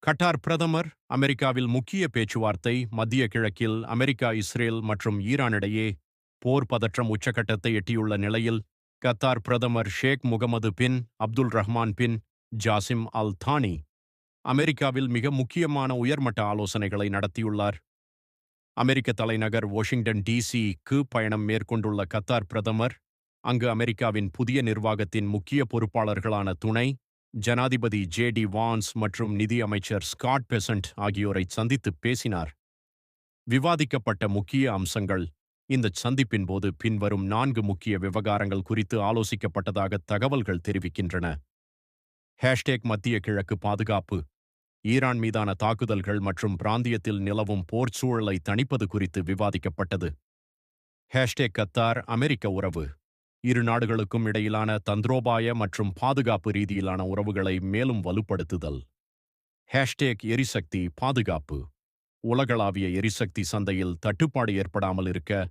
கட்டார் பிரதமர் அமெரிக்காவில் முக்கிய பேச்சுவார்த்தை மத்திய கிழக்கில் அமெரிக்கா, இஸ்ரேல் மற்றும் ஈரானிடையே போர் பதற்றம் உச்சகட்டத்தை எட்டியுள்ள நிலையில் கத்தார் பிரதமர் Sheikh Mohammed bin Abdul Rahman bin Jassim Al Thani அமெரிக்காவில் மிக முக்கியமான உயர்மட்ட ஆலோசனைகளை நடத்தியுள்ளார். அமெரிக்க தலைநகர் வாஷிங்டன் டிசி-க்கு பயணம் மேற்கொண்டுள்ள கத்தார் பிரதமர் அங்கு அமெரிக்காவின் புதிய நிர்வாகத்தின் முக்கிய பொறுப்பாளர்களான துணை ஜனாதிபதி ஜே.டி. வான்ஸ் மற்றும் நிதி அமைச்சர் ஸ்காட் பெசன்ட் ஆகியோரை சந்தித்து பேசினார். விவாதிக்கப்பட்ட முக்கிய அம்சங்கள் இந்த சந்திப்பின் போது பின்வரும் 4 முக்கிய விவகாரங்கள் குறித்து ஆலோசிக்கப்பட்டதாக தகவல்கள் தெரிவிக்கின்றன. மத்திய கிழக்கு பாதுகாப்பு, ஈரான் மீதான தாக்குதல்கள் மற்றும் பிராந்தியத்தில் நிலவும் போர் சூழலை தணிப்பது குறித்து விவாதிக்கப்பட்டது. கத்தார் அமெரிக்க உறவு, இரு நாடுகளுக்கும் இடையிலான தந்திரோபாய மற்றும் பாதுகாப்பு ரீதியிலான உறவுகளை மேலும் வலுப்படுத்துதல். எரிசக்தி பாதுகாப்பு, உலகளாவிய எரிசக்தி சந்தையில் தட்டுப்பாடு ஏற்படாமல் இருக்க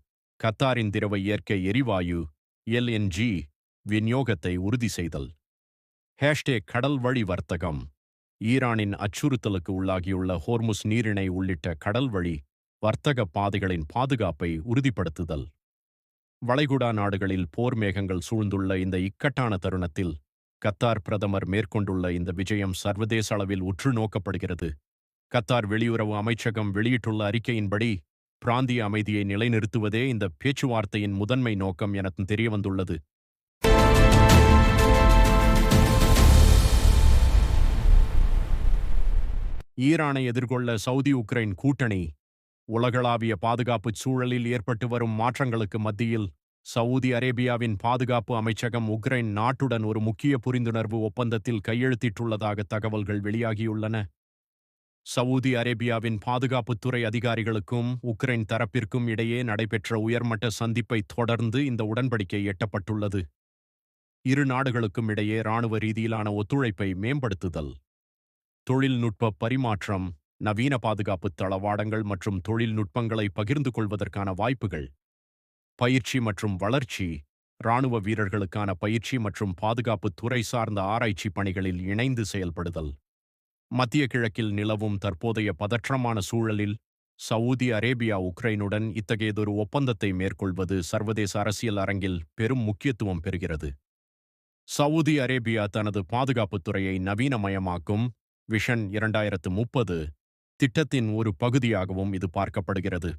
கத்தாரின் திரவ இயற்கை எரிவாயு எல்என்ஜி விநியோகத்தை உறுதி செய்தல். கடல் வழி வர்த்தகம், ஈரானின் அச்சுறுத்தலுக்கு உள்ளாகியுள்ள ஹோர்முஸ் நீரிணை உள்ளிட்ட கடல் வழி வர்த்தக பாதைகளின் பாதுகாப்பை உறுதிப்படுத்துதல். வளைகுடா நாடுகளில் போர் மேகங்கள் சூழ்ந்துள்ள இந்த இக்கட்டான தருணத்தில் கத்தார் பிரதமர் மேற்கொண்டுள்ள இந்த விஜயம் சர்வதேச அளவில் உற்று நோக்கப்படுகிறது. கத்தார் வெளியுறவு அமைச்சகம் வெளியிட்டுள்ள அறிக்கையின்படி பிராந்திய அமைதியை நிலைநிறுத்துவதே இந்த பேச்சுவார்த்தையின் முதன்மை நோக்கம் என தெரியவந்துள்ளது. ஈரானை எதிர்கொள்ள சவுதி உக்ரைன் கூட்டணி, உலகளாவிய பாதுகாப்பு சூழலில் ஏற்பட்டு வரும் மாற்றங்களுக்கு மத்தியில் சவுதி அரேபியாவின் பாதுகாப்பு அமைச்சகம் உக்ரைன் நாட்டுடன் ஒரு முக்கிய புரிந்துணர்வு ஒப்பந்தத்தில் கையெழுத்திட்டுள்ளதாக தகவல்கள் வெளியாகியுள்ளன. சவுதி அரேபியாவின் பாதுகாப்புத்துறை அதிகாரிகளுக்கும் உக்ரைன் தரப்பிற்கும் இடையே நடைபெற்ற உயர்மட்ட சந்திப்பை தொடர்ந்து இந்த உடன்படிக்கை எட்டப்பட்டுள்ளது. இரு நாடுகளுக்கும் இடையே இராணுவ ரீதியிலான ஒத்துழைப்பை மேம்படுத்துதல், தொழில்நுட்ப பரிமாற்றம், நவீன பாதுகாப்பு தளவாடங்கள் மற்றும் தொழில்நுட்பங்களை பகிர்ந்து கொள்வதற்கான வாய்ப்புகள், பயிற்சி மற்றும் வளர்ச்சி, இராணுவ வீரர்களுக்கான பயிற்சி மற்றும் பாதுகாப்பு துறை சார்ந்த ஆராய்ச்சி பணிகளில் இணைந்து செயல்படுதல். மத்திய கிழக்கில் நிலவும் தற்போதைய பதற்றமான சூழலில் சவுதி அரேபியா உக்ரைனுடன் இத்தகையதொரு ஒப்பந்தத்தை மேற்கொள்வது சர்வதேச அரசியல் அரங்கில் பெரும் முக்கியத்துவம் பெறுகிறது. சவுதி அரேபியா தனது பாதுகாப்புத்துறையை நவீனமயமாக்கும் விஷன் 2030 திட்டத்தின் ஒரு பகுதியாகவும் இது பார்க்கப்படுகிறது.